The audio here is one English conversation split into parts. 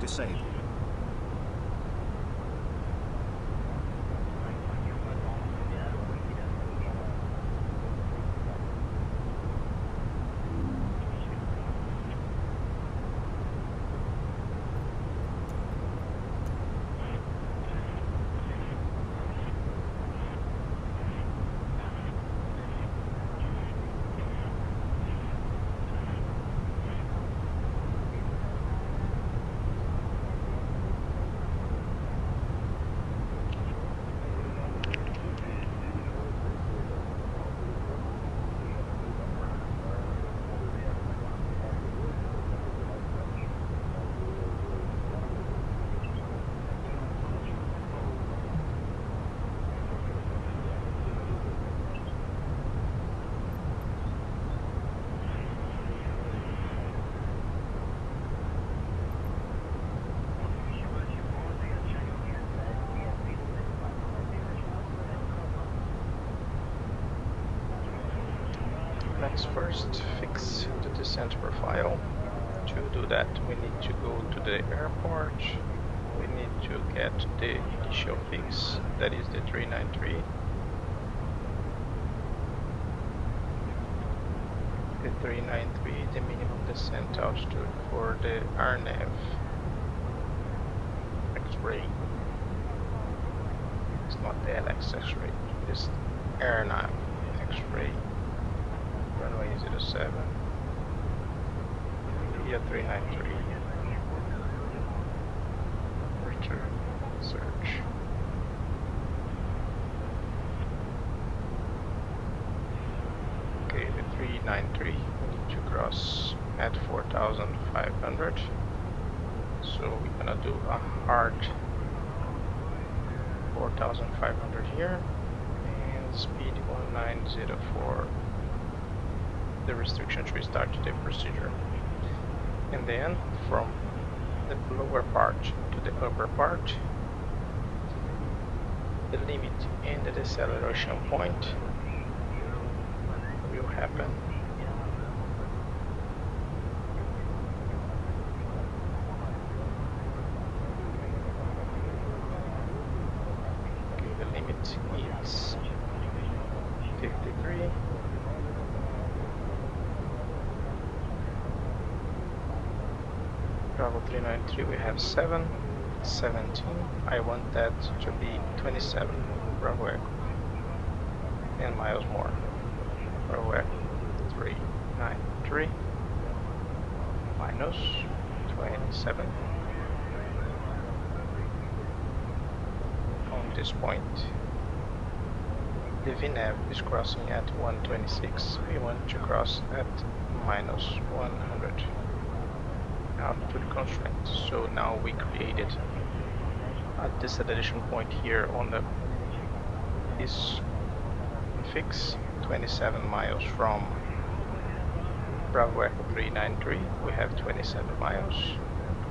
disabled. Let's first fix the descent profile. To do that, we need to go to the airport. We need to get the initial fix, that is the 393. The 393, the minimum descent altitude for the RNAV X-ray. It's not the LX X-ray, it's RNAV X-ray. Runway 07, via 393, return, search. Okay, the 393, we need to cross at 4,500, so we're gonna do a hard 4,500 here, and speed 1904. The restriction to restart the procedure, and then from the lower part to the upper part, the limit and the deceleration point will happen. Okay, the limit is 53. Bravo 393, we have 7, 17, I want that to be 27, Bravo Echo, 10 miles more, Bravo Echo 393, minus 27, on this point, the VNAV is crossing at 126, we want to cross at minus 100. Altitude constraint. So now we created a deceleration point here on this fix, 27 miles from Bravo Echo 393. We have 27 miles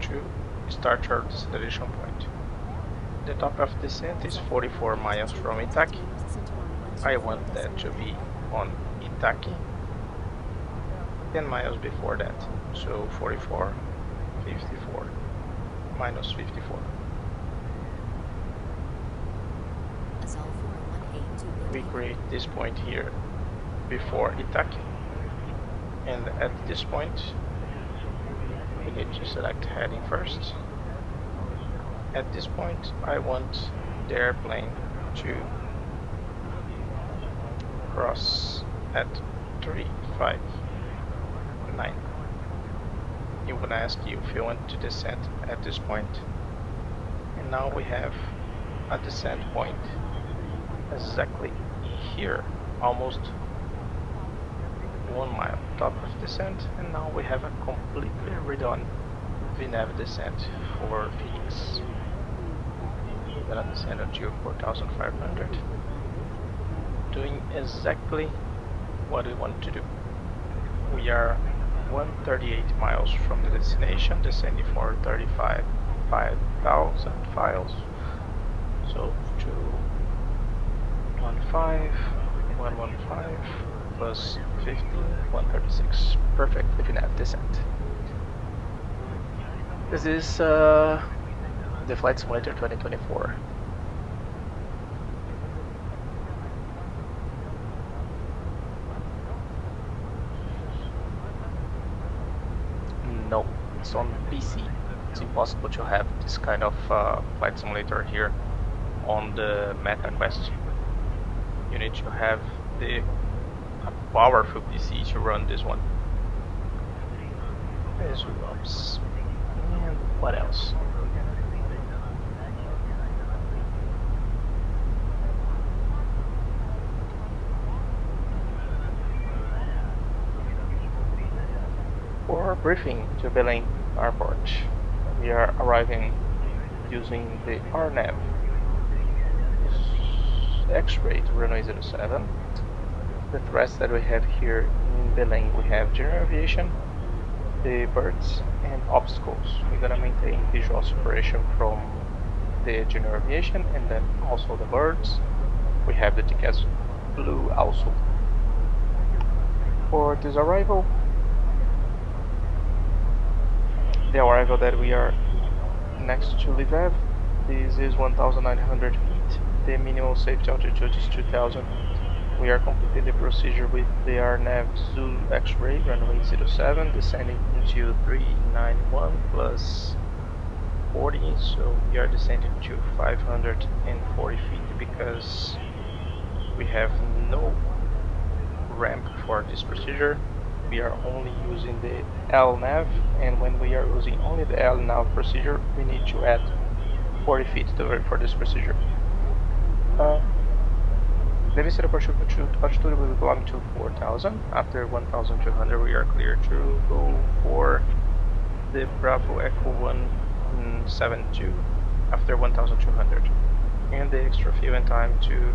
to start our deceleration point. The top of descent is 44 miles from Itaki. I want that to be on Itaki 10 miles before that, so 44, 54, minus 54. We create this point here before Itaki, and at this point we need to select heading first. At this point I want the airplane to cross at 359. It will ask you if you want to descend at this point, and now we have a descent point exactly here, almost 1 mile top of descent, and now we have a completely redone VNAV descent for Phoenix. We're gonna descend until 4,500, doing exactly what we want to do. We are 138 miles from the destination, descending for 35,000 files. So 215, 115 plus 15, 136. Perfect VNAV descent. This is the Flight Simulator 2024. No, it's on PC. It's impossible to have this kind of flight simulator here on the Meta Quest. You need to have a powerful PC to run this one. There's ROMs. And what else? For briefing to Belém Airport, we are arriving using the RNAV X-ray to runway 07. The threats that we have here in Belém, we have general aviation, the birds, and obstacles. We're gonna maintain visual separation from the general aviation and then also the birds. We have the tickets blue also. For this arrival, the arrival that we are next to LiveATC, this is 1,900 feet. The minimum safety altitude is 2,000. We are completing the procedure with the RNAV Zulu X-ray runway 07, descending into 391 plus 40, so we are descending to 540 feet because we have no ramp for this procedure. We are only using the LNAV, and when we are using only the LNAV procedure, we need to add 40 feet for this procedure. The visitor altitude will be belong to 4,000. After 1,200, we are clear to go for the Bravo Echo 172 after 1,200. And the extra fuel and time to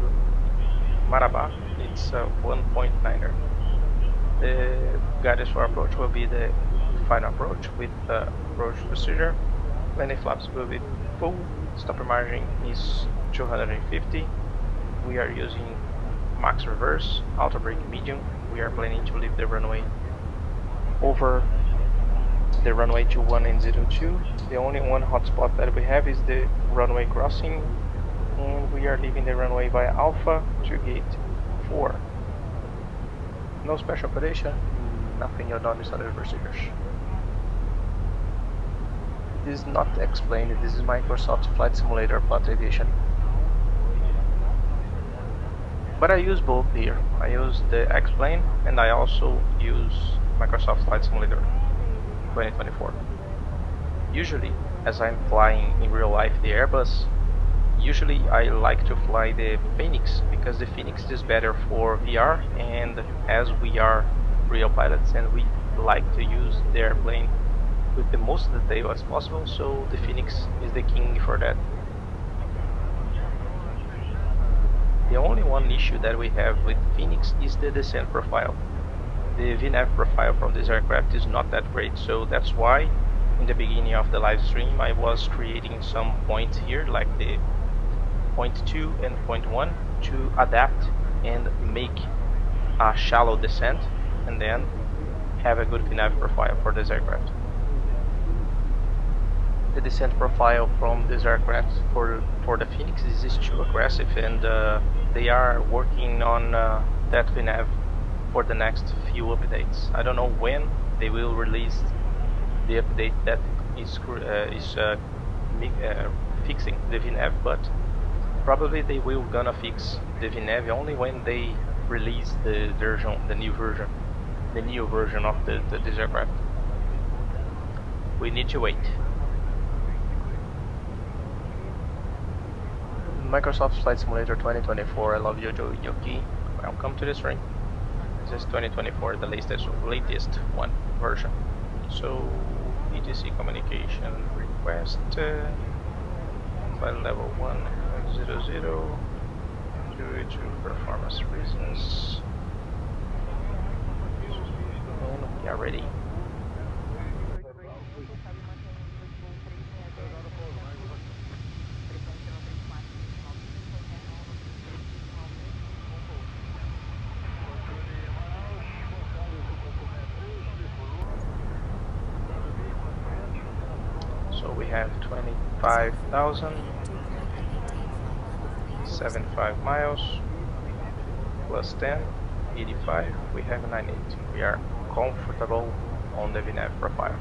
Marabá, it's 1.9er. The guidance for approach will be the final approach with the approach procedure. Landing flaps will be full. Stopper margin is 250. We are using max reverse, auto brake medium. We are planning to leave the runway over the runway 21 and 02. The only one hotspot that we have is the runway crossing, and we are leaving the runway via Alpha to gate 4. No special operation, nothing on this other procedures. It is not explained, this is Microsoft Flight Simulator Plot Aviation. But I use both here. I use the X-Plane and I also use Microsoft Flight Simulator 2024. Usually, as I'm flying in real life the Airbus, usually I like to fly the Phoenix because the Phoenix is better for VR, and as we are real pilots and we like to use the airplane with the most detail as possible, so the Phoenix is the king for that. The only one issue that we have with Phoenix is the descent profile. The VNAV profile from this aircraft is not that great, so that's why in the beginning of the live stream I was creating some points here like the point 2 and point 1 to adapt and make a shallow descent and then have a good VNAV profile for this aircraft. The descent profile from this aircraft for the Phoenix is too aggressive, and they are working on that VNAV for the next few updates. I don't know when they will release the update that is fixing the VNAV, but probably they will gonna fix the VNAV only when they release the new version of this aircraft. We need to wait. Microsoft Flight Simulator 2024, I love you, Yuki. Welcome to the stream. This is 2024, the latest one version. So, ATC communication request by level 100 due to performance reasons. And we are ready. So we have 25,075 miles plus 10, 85. We have 98. We are comfortable on the VNAV profile.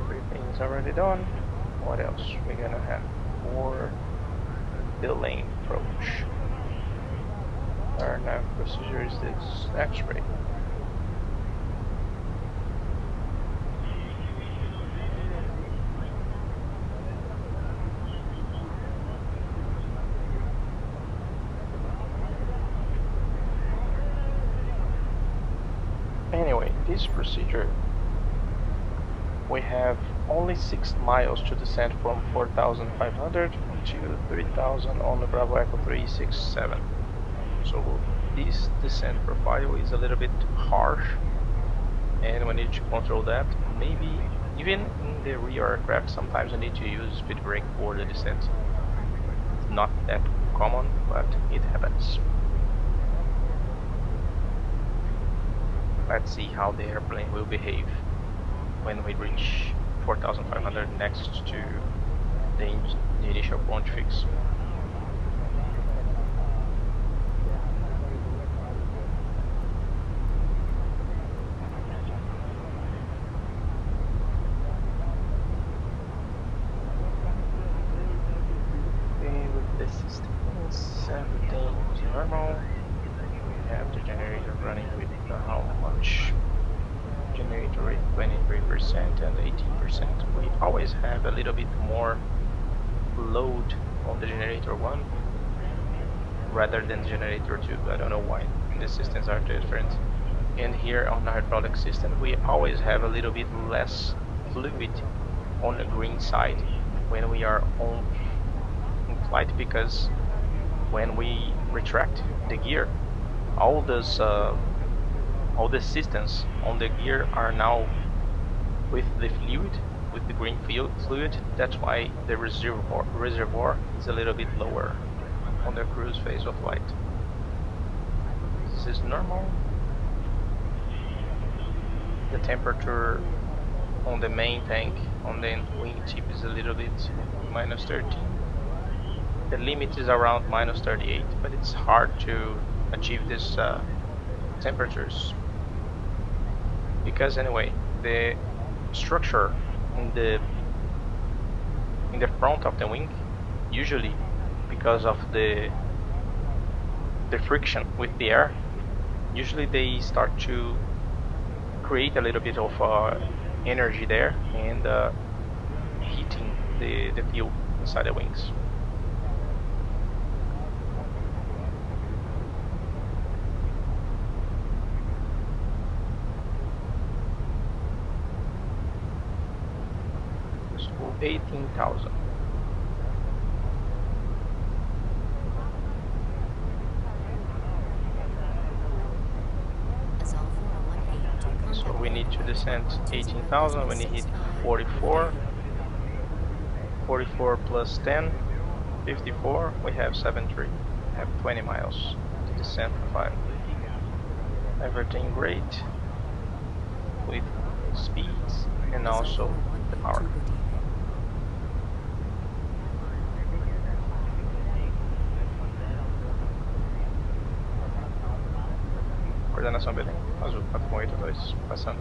Everything's already done. What else we're gonna have for Belém approach? Our nav procedure is this X-ray. Anyway, this procedure, we have only 6 miles to descend from 4,500 to 3,000 on the Bravo Echo 367. So this descent profile is a little bit harsh, and we need to control that. Maybe even in the rear aircraft, sometimes I need to use speed brake for the descent. It's not that common, but it happens. Let's see how the airplane will behave when we reach 4,500 next to the initial Fonte fix. Okay, with the systems, everything is normal. We have the generator running with how much? Generator rate 23% and 18%. We always have a little bit more load on the generator 1 rather than generator 2. I don't know why the systems are different. And here on the hydraulic system we always have a little bit less fluid on the green side when we are on flight, because when we retract the gear, all the systems on the gear are now with the fluid, with the green fluid. That's why the reservoir is a little bit lower on the cruise phase of flight. This is normal. The temperature on the main tank, on the wing tip, is a little bit minus 13. The limit is around minus 38, but it's hard to achieve these temperatures, because anyway the structure in the front of the wing, usually because of the friction with the air, usually they start to create a little bit of energy there and heating the fuel inside the wings. So 18,000. So we need to descend 18,000 when you hit 44. 44 plus 10, 54. We have 73. We have 20 miles to descend profile. Everything great with speeds and also the power. Coordenação Belém, Azul 482, passando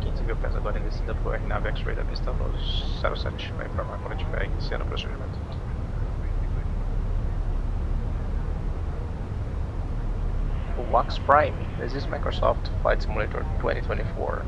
15 mil pés agora em descida para o RNAV X-Ray da pista nos 07, vai informar quando estiver iniciando o procedimento. Wax Prime, this is Microsoft Flight Simulator 2024.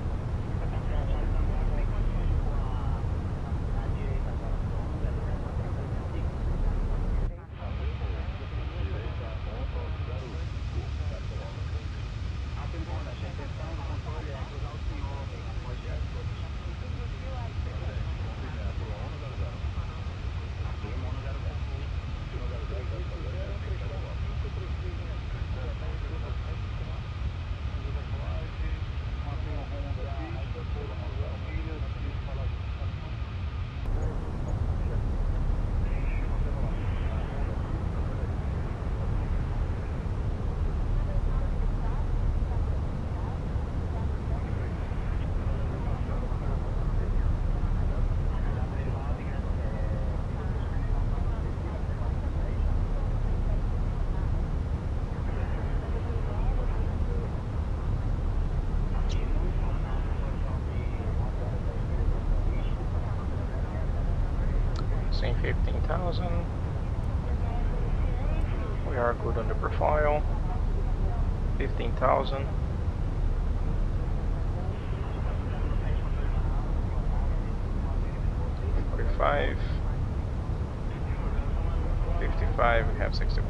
14,000. We are good on the profile. 15,000. 45. 55. We have 61.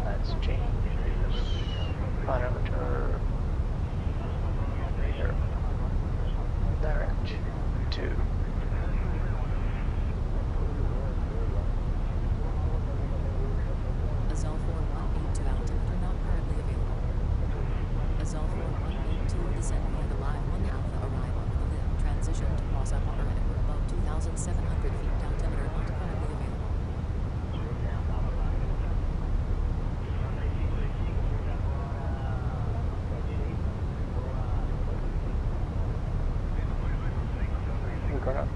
Let's change this parameter here. Direct to Azul 4182 altimeter not currently available. Azul 4182 descend via the Live 1 Alpha arrival with the lift transition to cross up upper and above 2,700 feet altimeter not currently available. we're gonna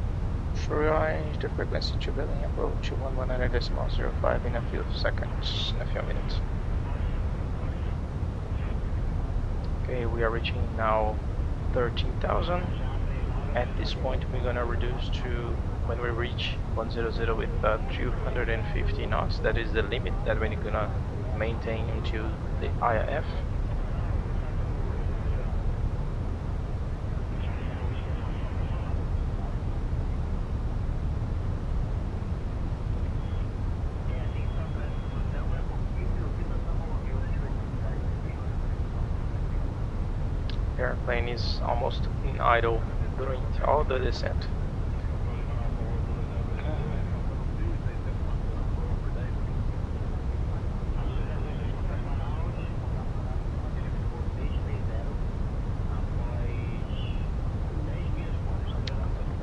change the frequency to Belém approach to 119.05 in a few seconds, in a few minutes. Okay, we are reaching now 13,000. At this point we're gonna reduce to when we reach 100 with 250 knots. That is the limit that we're gonna maintain until the IF. The airplane is almost in idle during all the descent.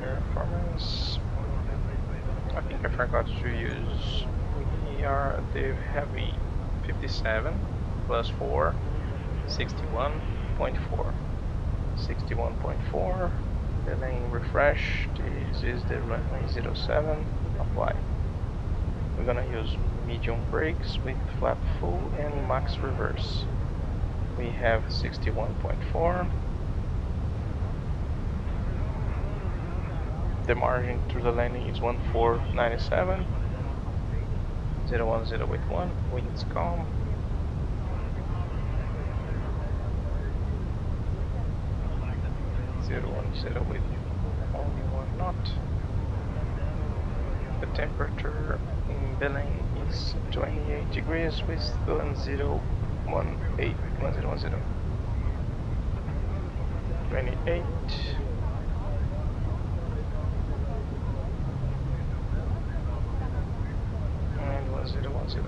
Performance. I think I forgot to use the heavy 57 plus 4, 61.4. 61.4, Belém refresh. This is the runway 07. Apply. We're gonna use medium brakes with flap full and max reverse. We have 61.4. The margin through the landing is 1497. 010 with 1. Winds calm. 010 with only 1 knot. The temperature in Belém is 28 degrees with 1018. 1010. 28. And 1010.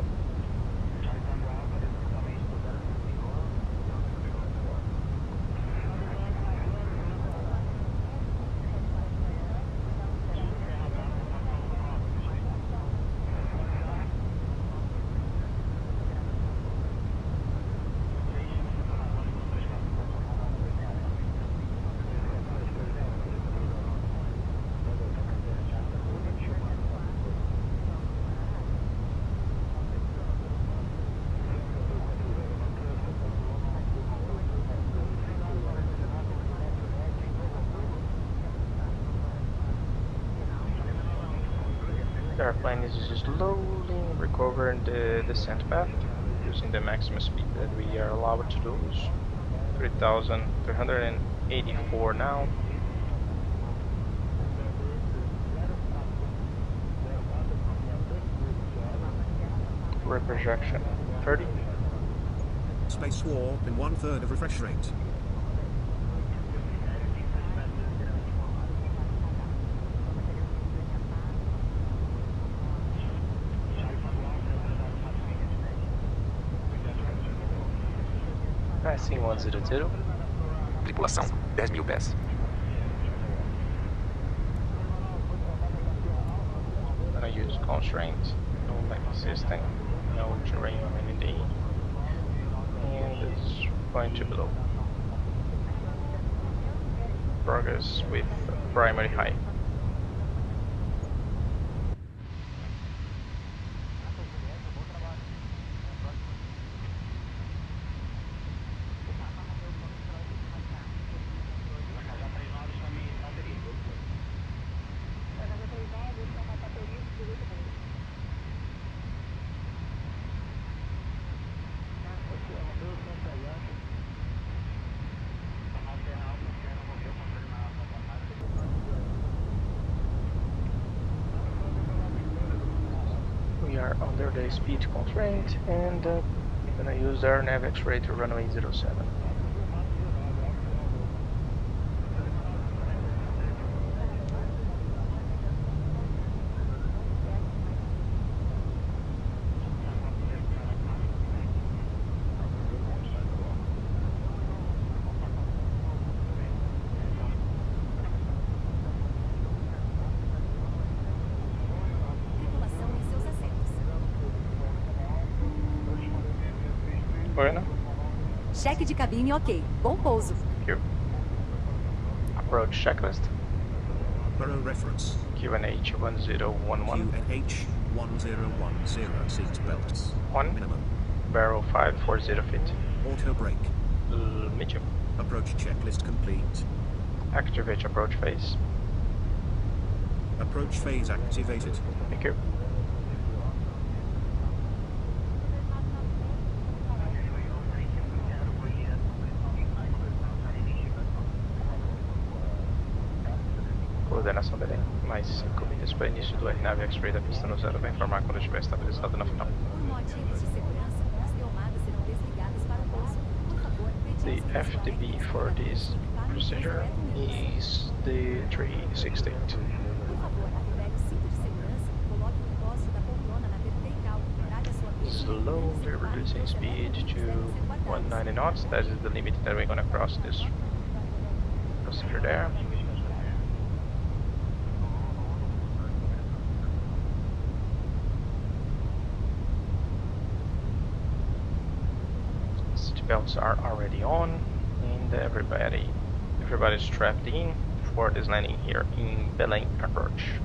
The airplane is slowly recovering the descent path using the maximum speed that we are allowed to lose. 3,384 now. Reprojection 30. Space warp in 1/3 of refresh rate. Passing 100. Tripulação, 10.000 pés. I'm gonna use constraint, no landing system, no terrain on any day, and it's going to below. Progress with primary high. are under the speed constraint, and we're gonna use our nav X-ray to runway 07. Bueno. Cheque de cabine ok. Bom pouso. Thank you. Approach checklist. Burrow reference. QNH 1011. QNH 1010 seat belts. 1. Minimum. Barrel 540 feet. Auto brake. Medium. Approach checklist complete. Activate approach phase. Approach phase activated. Thank you. Coordenação Belém. Mais 5 milhas para início do RNAV X-Ray da pista no zero. Vai informar quando estiver estabilizado na final. Por motivos de segurança, as tomadas serão desligadas para o pouso. Por favor, The FTP for this procedure is the 368. Por favor, aperte o cinto de segurança, coloque o encosto da poltrona na vertical, traga sua peixeira. Slowly reducing speed to 190 knots. That is the limit that we're gonna cross this procedure there. Belts are already on, and everybody's strapped in for this landing here in Belém approach.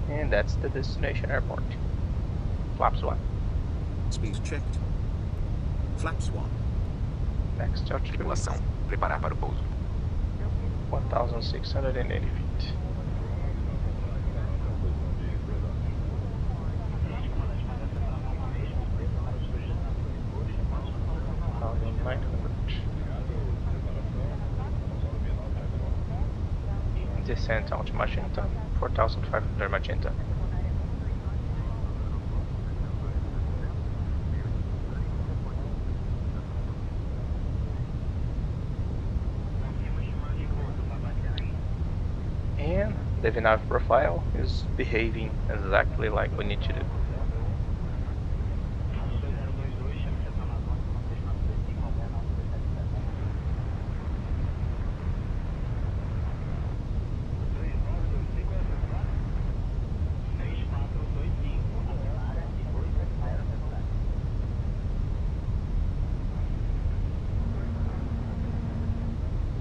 And that's the destination airport. Flaps 1. Speed checked. Flaps 1. Next altitude. Tripulação, preparar para o pouso. 1,680 feet. Descent onto Magenta, 4,500 Magenta. And the VNAV profile is behaving exactly like we need to do.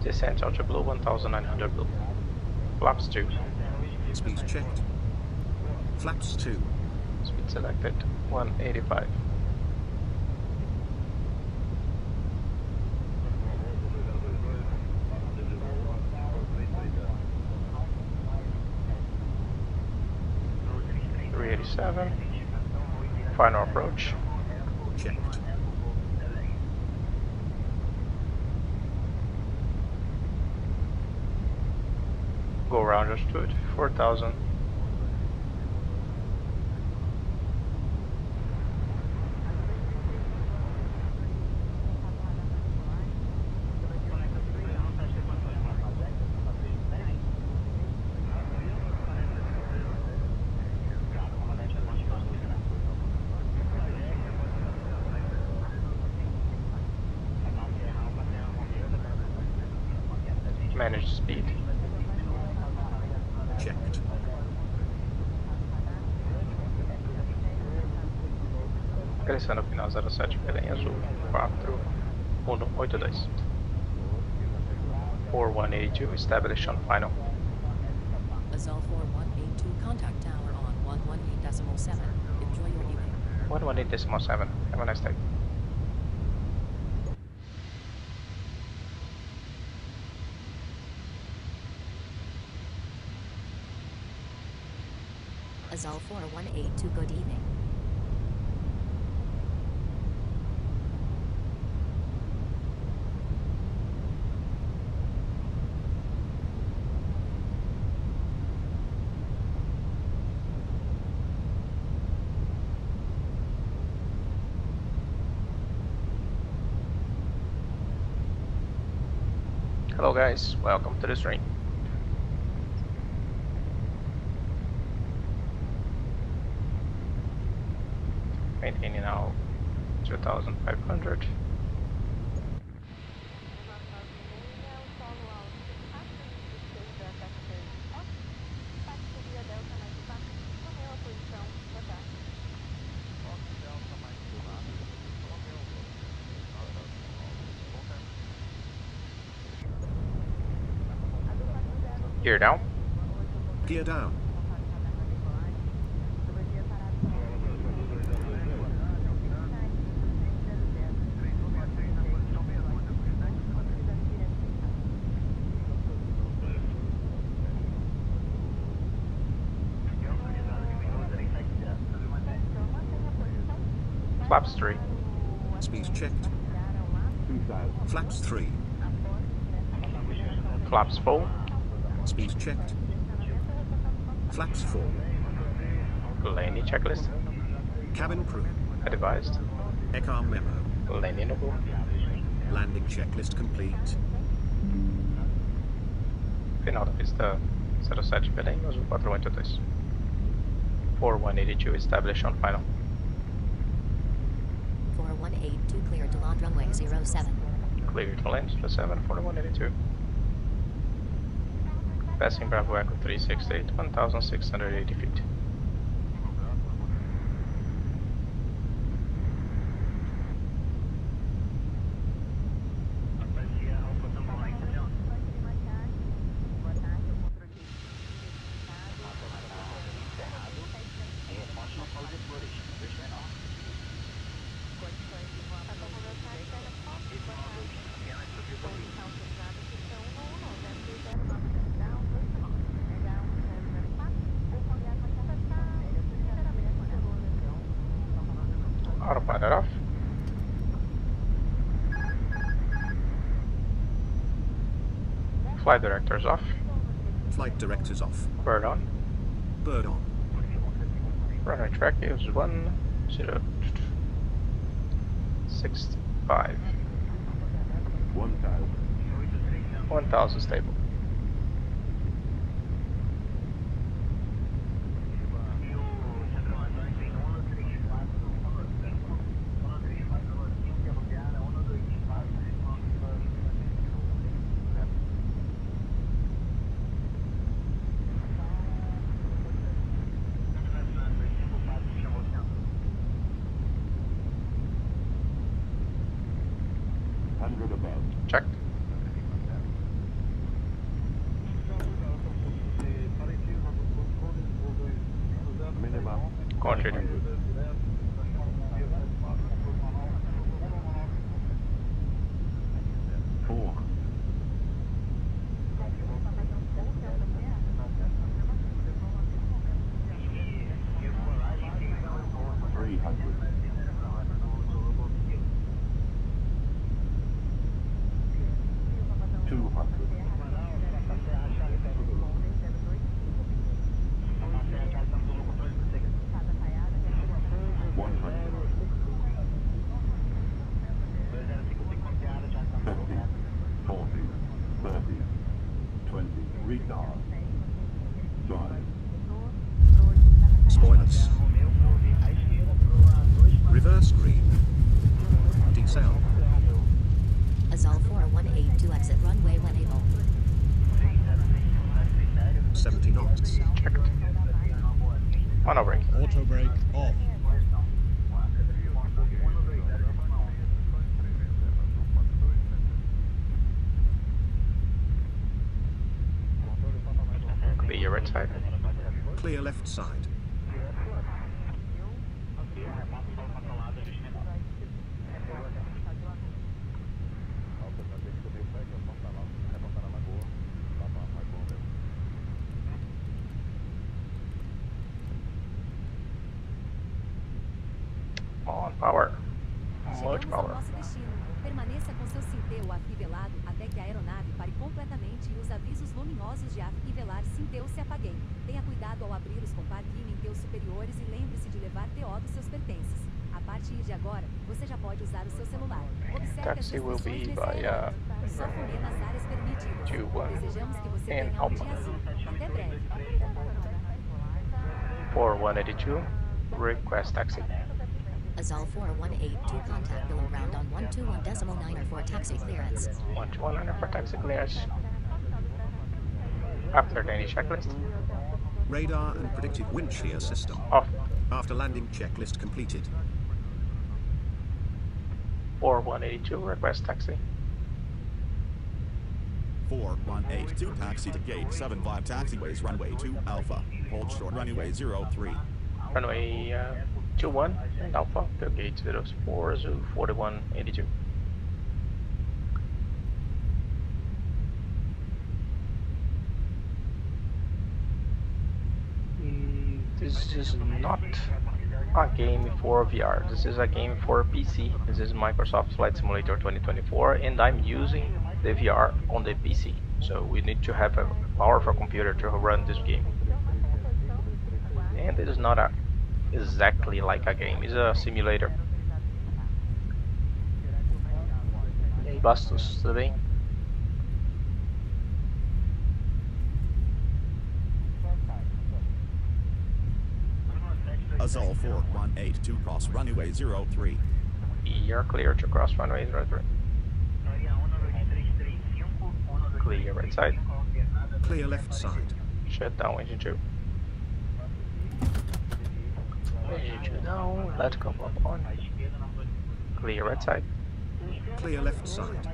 Descent Ultra Blue, 1900 Blue. Flaps 2. Speed checked. Flaps 2. Speed selected, 185. .387. Final approach. Checked. Go around altitude, 4,000. Manage speed. Checked. Crescendo final 07 Belém Azul 4182. 4182 established on final. Azul 4182 contact tower on 118.7. Enjoy your evening. 118.7. Have a nice day. Azul 4182 good evening. Hello guys, welcome to the stream. Maintaining now 2500. Gear down. Gear down. Flaps 3. Speed checked. Flaps 3. Flaps full. Speed checked. Flaps 4. Landing checklist. Cabin crew. Advised. ECAR memo. Landingable. Landing checklist complete. Final da pista 07 Belém, uso 482. 4182 established on final. 4182 cleared to land runway 07. Clear to land 07, 4182. Passing Bravo Echo 368, 1680 feet. Autopilot off. Flight directors off. Flight directors off. Bird on. Bird on. Runway track is 1065. 1000 stable. Checked. Concentrating. Spoilers. Reverse green. Decel. Azul 4182 exit runway when able. 70 knots. Checked. Mono brake. Auto brake off. Clear right side. Clear left side. On power. Much Chegamos ao power. nosso destino. Permaneça com seu cintel afivelado até que a aeronave pare completamente e os avisos luminosos de afivelar cintel se apaguem. Tenha cuidado ao abrir os compartimentos superiores e lembre-se de levar TO dos seus pertences. A partir de agora, você já pode usar o seu celular. Observe as Taxi will restrições be nesse by aeroporto. Só fumê nas áreas permitidas. 2-1 Desejamos que você and tenha um Alpha. dia azul. Até breve. 4182. Request taxi. Azul 4182 contact Belém ground on 121.9 for taxi clearance. 12100 for taxi clearance. After the checklist. Radar and predictive wind shear system. Off. After landing checklist completed. 4182. Request taxi. 4182 taxi to gate 75 taxiways runway 2 Alpha. Hold short runway 03. Runway 21 and Alpha to gate 04 Zoo 4182. This is not a game for VR. This is a game for PC. This is Microsoft Flight Simulator 2024 and I'm using the VR on the PC. So we need to have a powerful computer to run this game. And it is not exactly like a game, it's a simulator. E aí, Bastos, tudo bem? Azul 4182 cross runway 03. You're clear to cross runway 03. Clear right side. Clear left side. Shut down engine 2. Engine 2 down, let go up on. Clear right side. Clear left side.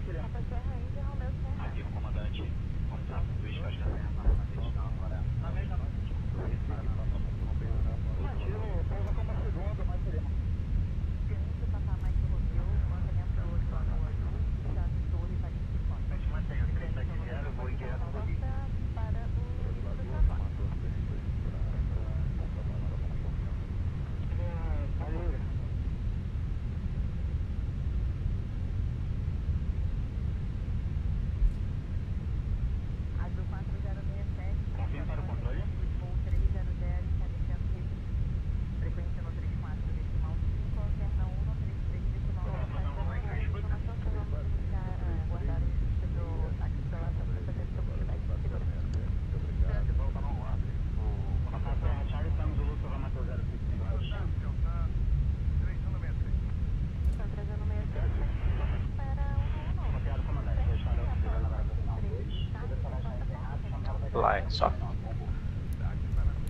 Lights off.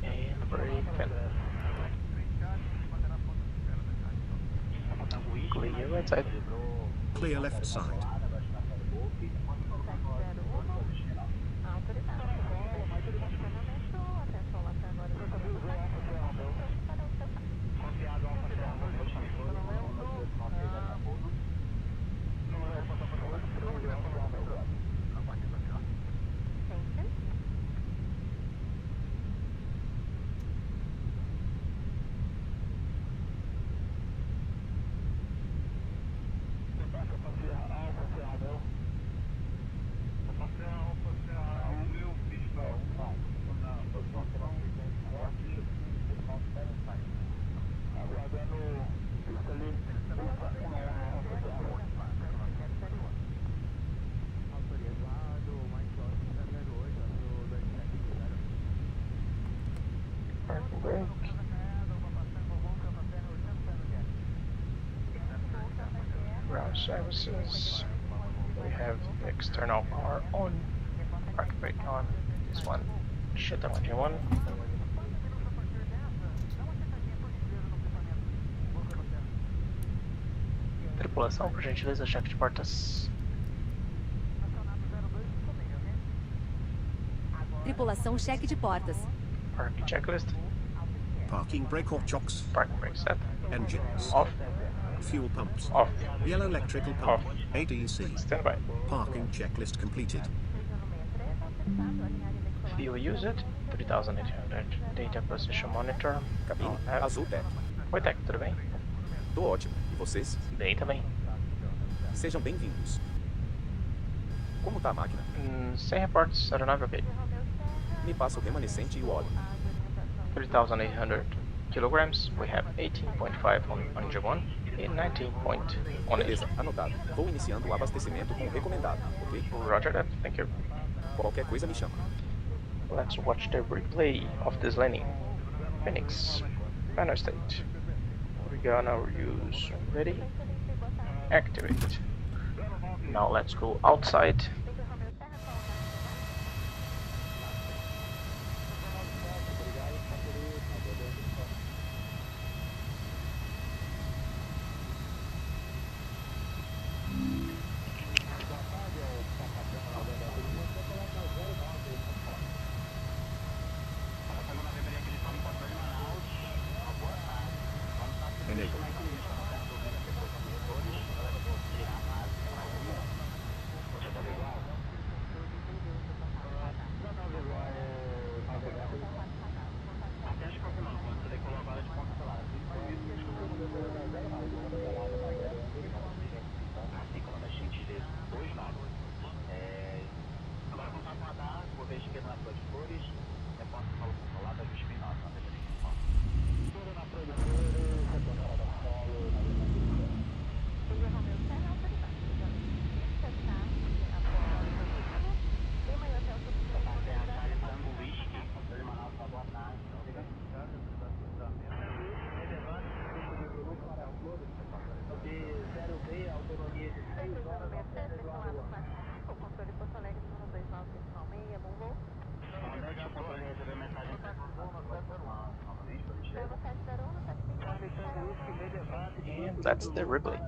And brake and clear right side. Clear left side. Brake. Ground services. We have the external power on. Park brake on. This one. Shut down engine 1. Tripulação, por gentileza, chefe de portas. Tripulação cheque de portas. Parking checklist. Parking brake or chocks. Parking brake set. Engines. Off. Fuel pumps. Off. Yellow electrical pump. Off. ATC. Standby. Parking checklist completed. Fuel used. 3800. Data position monitor. Cabine, Nav. ARZOPA. Oi, Tech, tudo bem? Tô ótimo. E vocês? Bem também. Sejam bem-vindos. Como tá a máquina? Sem reportes, aeronave ok. Me passa o remanescente e o óleo. 3,800 kilograms. We have 18.5 on engine 1 e 19 point on Beleza, engine. anotado. Vou iniciando o abastecimento com o recomendado, ok? Roger that, thank you. Qualquer coisa me chama. Let's watch the replay of this landing. Phoenix, banner state. We're gonna use ready, activate. Now let's go outside. Enable. And that's the replay.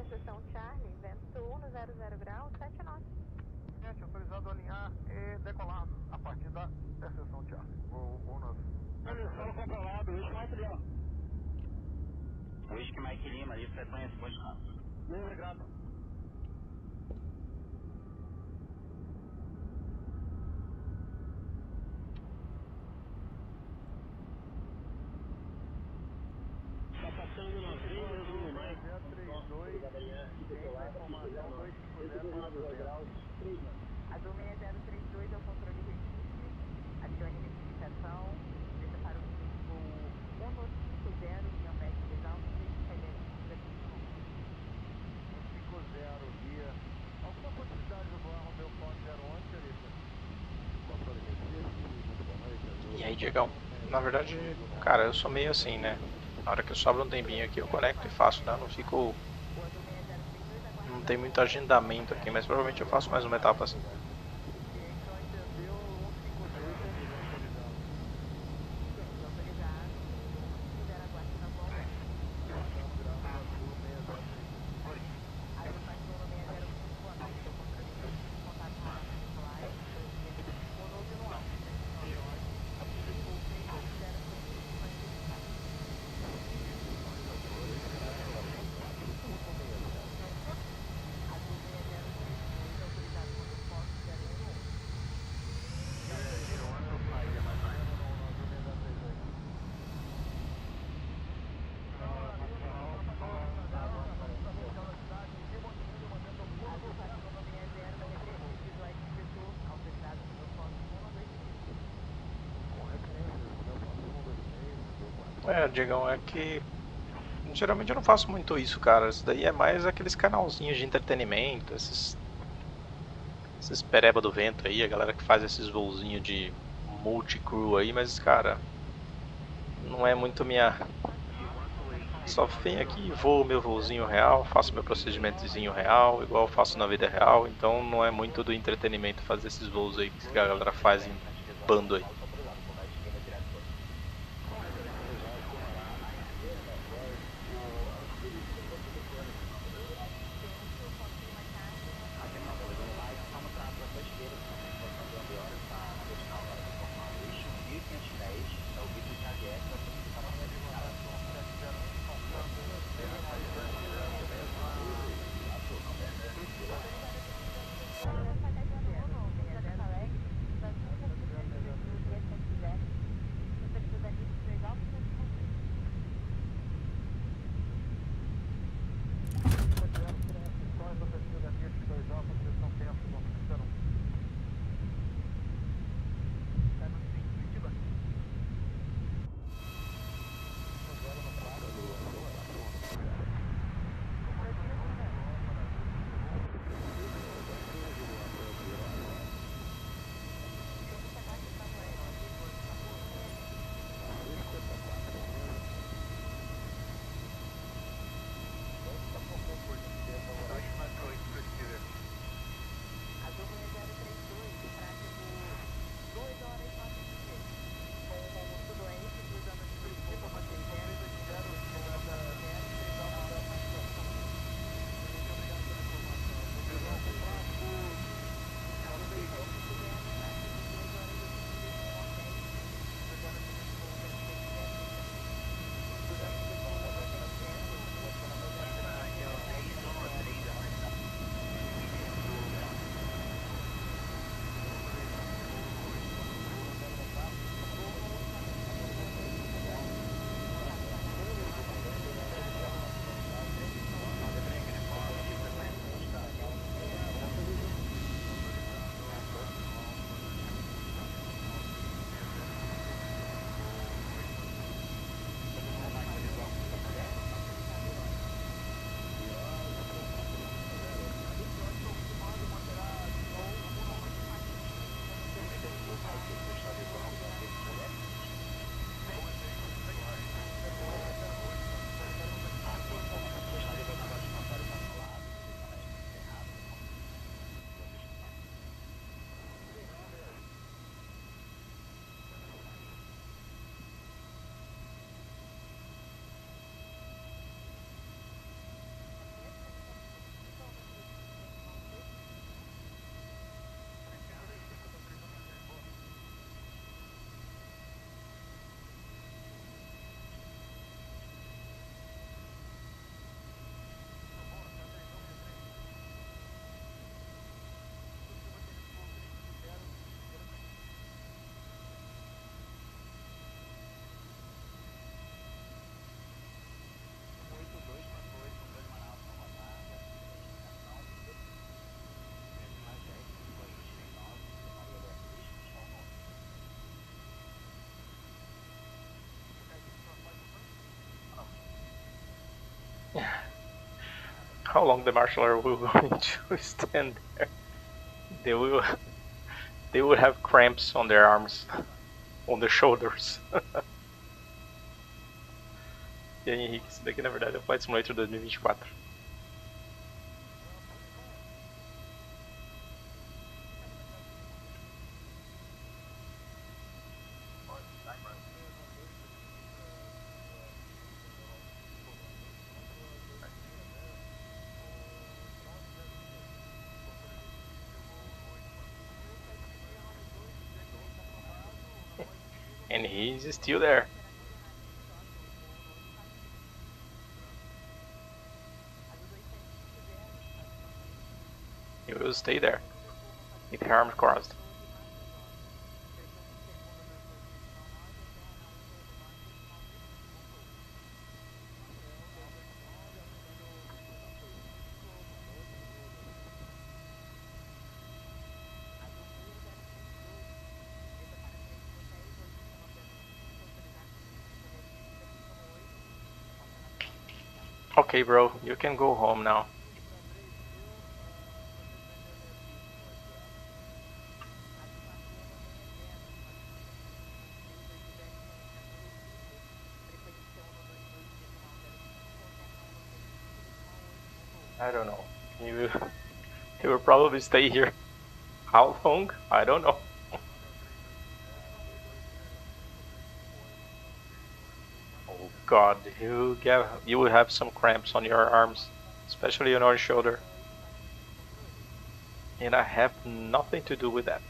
Interseção Charlie, vento 100 graus, 7 knots. Gente, autorizado a alinhar e decolar a partir da interseção Charlie. Vou nos... Solo controlado, Whisky Mike Lima. Whisky Mike Lima, ali, frequência, pode não. Muito obrigado. Tá passando na frente do Mike. 32, informação 250 graus. A do 6032 é o controle Recife. Adicione identificação. Deixa para o tipo 150 e Ambeck Visão. 150 via. Alguma possibilidade do voar Romeu Fonte 01, senhorita? Controle Recife, muito boa noite. E aí, Diegão? Na verdade, cara, eu sou meio assim, né? Na hora que eu sobro um tempinho aqui, eu conecto e faço, né? Não fico... Não tem muito agendamento aqui, mas provavelmente eu faço mais uma etapa assim. Diegão, é que geralmente eu não faço muito isso, cara. Isso daí é mais aqueles canalzinhos de entretenimento, esses pereba do vento aí, a galera que faz esses voozinhos de multi-crew aí, mas, cara, não é muito minha. Só venho aqui, voo meu voozinho real, faço meu procedimentozinho real, igual eu faço na vida real, então não é muito do entretenimento fazer esses voos aí que a galera faz em bando aí. How long the marshal are we going to stand there? They would have cramps on their arms, on their shoulders. E aí, Henrique, isso daqui na verdade é o Flight Simulator 2024. And he's still there. He will stay there, with his arms crossed. Okay, bro, you can go home now. I don't know. He will probably stay here. How long? I don't know. Oh God, you will have some cramps on your arms, especially on your shoulder. And I have nothing to do with that.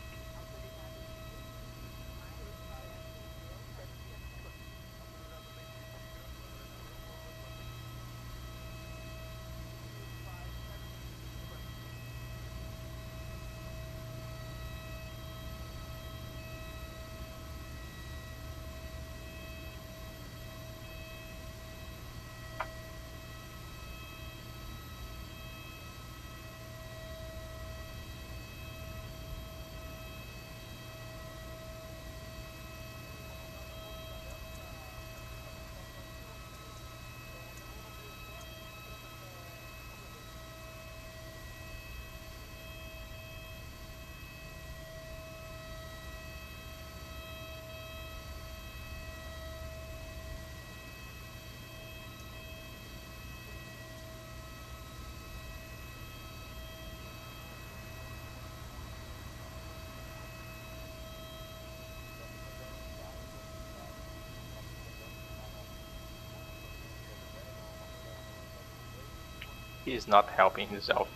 He is not helping himself.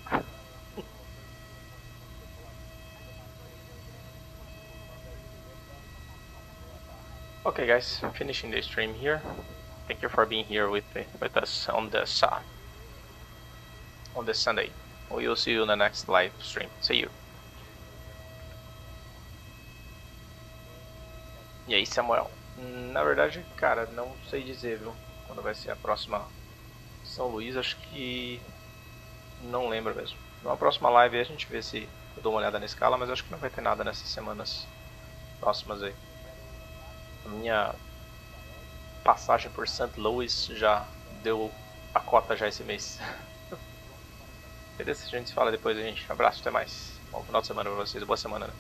Okay guys, finishing the stream here. Thank you for being here with us on this Sunday. We will see you in the next live stream. See you. E aí, Samuel? Na verdade, cara, não sei dizer, viu? Quando vai ser a próxima São Luís, acho que não lembro mesmo. Na próxima live a gente vê se eu dou uma olhada na escala, mas acho que não vai ter nada nessas semanas próximas aí. A minha passagem por St. Louis já deu a cota já esse mês. Beleza, a gente se fala depois, gente. Abraço, até mais. Bom final de semana pra vocês, boa semana, né?